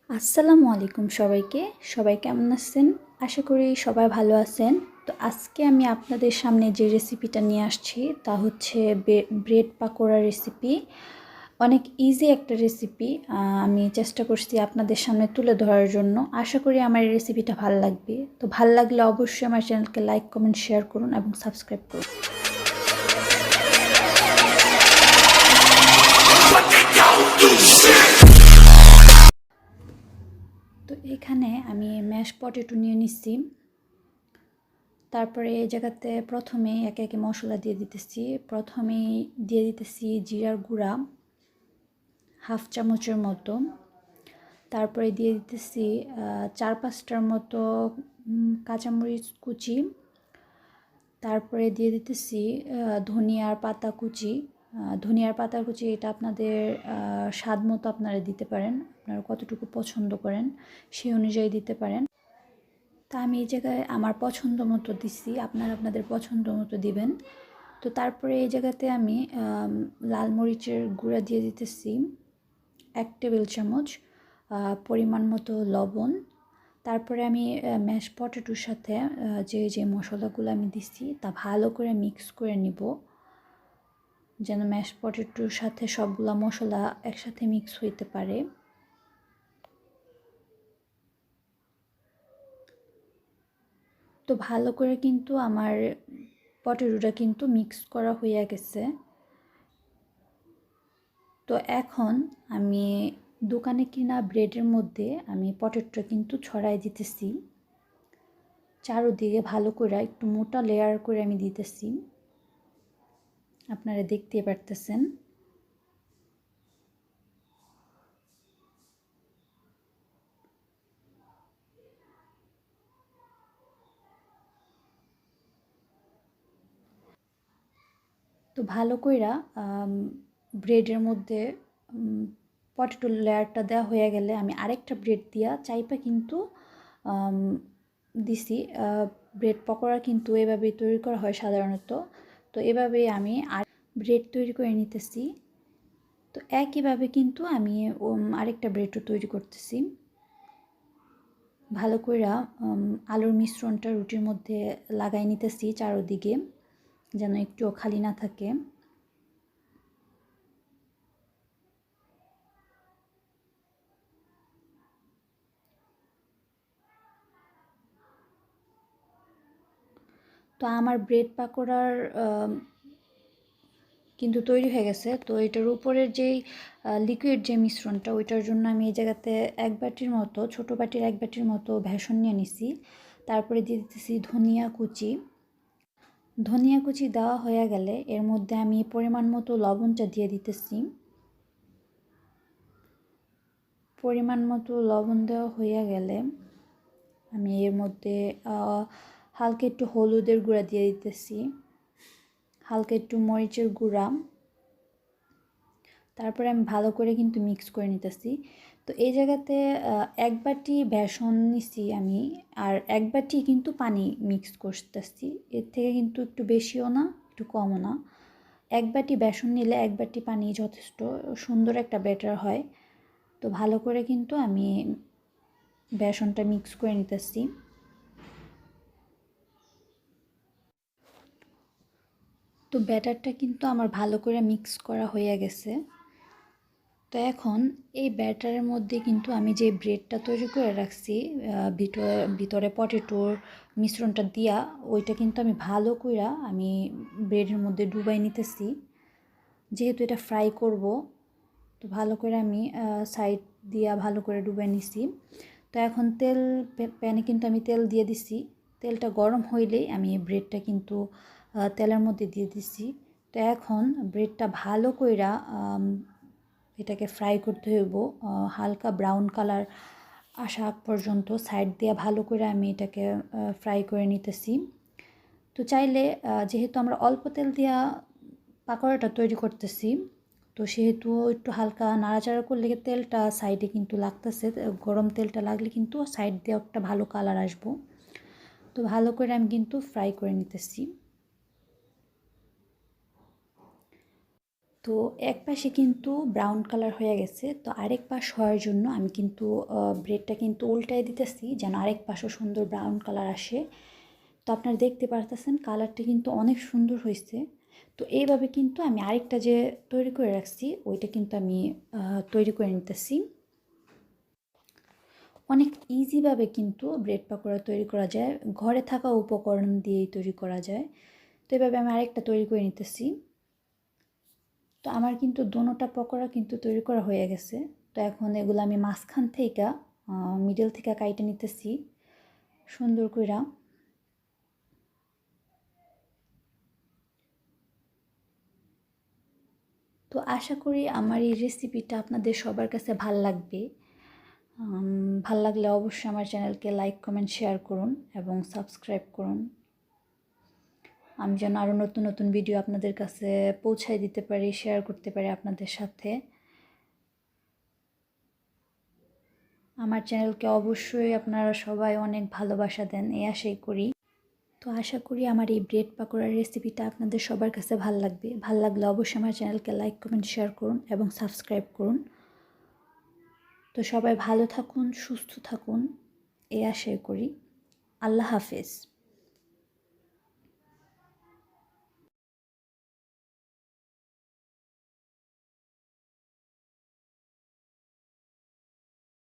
আসসালামু আলাইকুম সবাইকে। সবাই কেমন আছেন? আশা করি সবাই ভালো আছেন। তো আজকে আমি আপনাদের সামনে যে রেসিপিটা নিয়ে আসছি তা হচ্ছে ব্রেড পাকোড়া রেসিপি। অনেক ইজি একটা রেসিপি। আমি চেষ্টা করছি আপনাদের সামনে তুলে ধরার জন্য। আশা করি আমার এই রেসিপিটা ভালো লাগবে। তো ভালো লাগলে অবশ্যই আমার চ্যানেলকে লাইক, কমেন্ট, শেয়ার করুন এবং সাবস্ক্রাইব করুন। তো এখানে আমি ম্যাশ পটেটো নিয়ে নিচ্ছি। তারপরে এই জায়গাতে প্রথমে একে একে মশলা দিয়ে দিতেছি। প্রথমেই দিয়ে দিতেছি জিরার গুঁড়া হাফ চামচের মতো। তারপরে দিয়ে দিতেছি 4-5টার মতো কাঁচামরিচ কুচি। তারপরে দিয়ে দিতেছি ধনিয়ার পাতা কুচি। ধনিয়ার পাতা কুচি এটা আপনাদের স্বাদ মতো আপনারা দিতে পারেন, আপনারা কতটুকু পছন্দ করেন সেই অনুযায়ী দিতে পারেন। তা আমি এই জায়গায় আমার পছন্দ মতো দিছি, আপনারা আপনাদের পছন্দ মতো দিবেন। তো তারপরে এই জায়গাতে আমি লাল মরিচের গুঁড়া দিয়ে দিতেছি 1 টেবিল চামচ, পরিমাণ মতো লবণ। তারপরে আমি ম্যাশ পটেটোর সাথে যে মশলাগুলো আমি দিচ্ছি তা ভালো করে মিক্স করে নিব, যেন ম্যাশ পটেটোর সাথে সবগুলা মশলা একসাথে মিক্স হইতে পারে। তো ভালো করে কিন্তু আমার পটেটোটা কিন্তু মিক্স করা হয়ে গেছে। তো এখন আমি দোকানে কিনা ব্রেডের মধ্যে আমি পটেটোটা কিন্তু ছড়াই দিতেছি, চারোদিকে ভালো করে একটু মোটা লেয়ার করে আমি দিতেছি, আপনারা দেখতে পারতেছেন। তো ভালো কইরা ব্রেডের মধ্যে পটেটো লেয়ারটা দেওয়া হয়ে গেলে আমি আরেকটা ব্রেড দিয়া চাইপা কিন্তু দিছি। ব্রেড পকোড়া কিন্তু এভাবেই তৈরি করা হয় সাধারণত। তো এভাবেই আমি আর ব্রেড তৈরি করে নিতেছি। তো একইভাবে কিন্তু আমি আরেকটা ব্রেডও তৈরি করতেছি। ভালো কইরা আলুর মিশ্রণটা রুটির মধ্যে লাগাই নিতেছি চারোদিকে, যেন একটুও খালি না থাকে। তো আমার ব্রেড পাকোড়ার কিন্তু তৈরি হয়ে গেছে। তো এটার উপরের যেই লিকুইড যে মিশ্রণটা ওইটার জন্য আমি এই জায়গাতে 1 বাটির মতো, ছোটো বাটির 1 বাটির মতো বেসন নিয়ে নিছি। তারপরে দিয়ে দিতেছি ধনিয়া কুচি। ধনিয়া কুচি দেওয়া হয়ে গেলে এর মধ্যে আমি পরিমাণ মতো লবণটা দিয়ে দিতেছি। পরিমাণ মতো লবণ দেওয়া হয়ে গেলে আমি এর মধ্যে হালকা একটু হলুদের গুঁড়া দিয়ে দিতেছি, হালকা একটু মরিচের গুঁড়া। তারপরে আমি ভালো করে কিন্তু মিক্স করে নিতেছি। তো এই জায়গাতে 1 বাটি বেসন নিছি আমি, আর 1 বাটি কিন্তু পানি মিক্স করতেছি। এর থেকে কিন্তু একটু বেশিও না, একটু কমও না। 1 বাটি বেসন নিলে 1 বাটি পানি যথেষ্ট সুন্দর একটা ব্যাটার হয়। তো ভালো করে কিন্তু আমি বেসনটা মিক্স করে নিতেছি। তো ব্যাটারটা কিন্তু আমার ভালো করে মিক্স করা হয়ে গেছে। তো এখন এই ব্যাটারের মধ্যে কিন্তু আমি যে ব্রেডটা তৈরি করে রাখছি ভিতরে পটেটোর মিশ্রণটা দিয়া, ওইটা কিন্তু আমি ভালো কইরা আমি ব্রেডের মধ্যে ডুবাই নিতেছি, যেহেতু এটা ফ্রাই করব। তো ভালো করে আমি সাইড দিয়া ভালো করে ডুবাই নিছি। তো এখন প্যানে কিন্তু আমি তেল দিয়ে দিছি। তেলটা গরম হইলেই আমি ব্রেডটা কিন্তু তেলের মধ্যে দিয়ে দিছি। তো এখন ব্রেডটা ভালো কইরা এটাকে ফ্রাই করতে হইব, হালকা ব্রাউন কালার আসা আগ পর্যন্ত সাইড দিয়ে ভালো করে আমি এটাকে ফ্রাই করে নিতেছি। তো চাইলে যেহেতু আমরা অল্প তেল দিয়া পাকোড়াটা তৈরি করতেছি, তো সেহেতু একটু হালকা নাড়াচাড়া করলে তেলটা সাইডে কিন্তু লাগতেছে, গরম তেলটা লাগলে কিন্তু সাইড দিয়ে একটা ভালো কালার আসবো। তো ভালো করে আমি কিন্তু ফ্রাই করে নিতেছি। তো এক পাশে কিন্তু ব্রাউন কালার হয়ে গেছে, তো আরেক পাশ হওয়ার জন্য আমি কিন্তু ব্রেডটা কিন্তু উল্টাই দিতেছি যেন আরেক পাশও সুন্দর ব্রাউন কালার আসে। তো আপনারা দেখতে পারতেছেন কালারটা কিন্তু অনেক সুন্দর হয়েছে। তো এইভাবে কিন্তু আমি আরেকটা যে তৈরি করে রাখছি ওইটা কিন্তু আমি তৈরি করে নিতেছি। অনেক ইজিভাবে কিন্তু ব্রেড পাকোড়া তৈরি করা যায়, ঘরে থাকা উপকরণ দিয়েই তৈরি করা যায়। তো এভাবে আমি আরেকটা তৈরি করে নিতেছি। তো আমার কিন্তু দোনোটা পকোড়া কিন্তু তৈরি করা হয়ে গেছে। তো এখন এগুলো আমি মাঝখান থেকে মিডল থেকে কাইটে নিতেছি সুন্দর কইরা। তো আশা করি আমার এই রেসিপিটা আপনাদের সবার কাছে ভাল লাগবে। ভাল লাগলে অবশ্যই আমার চ্যানেলকে লাইক কমেন্ট শেয়ার করুন এবং সাবস্ক্রাইব করুন, আমি যেন আরও নতুন নতুন ভিডিও আপনাদের কাছে পৌঁছায় দিতে পারি, শেয়ার করতে পারি আপনাদের সাথে। আমার চ্যানেলকে অবশ্যই আপনারা সবাই অনেক ভালোবাসা দেন এই আশাই করি। তো আশা করি আমার এই ব্রেড পাকোড়ার রেসিপিটা আপনাদের সবার কাছে ভাল লাগবে। ভাল লাগলে অবশ্যই আমার চ্যানেলকে লাইক কমেন্ট শেয়ার করুন এবং সাবস্ক্রাইব করুন। তো সবাই ভালো থাকুন, সুস্থ থাকুন এই আশাই করি। আল্লাহ হাফেজ।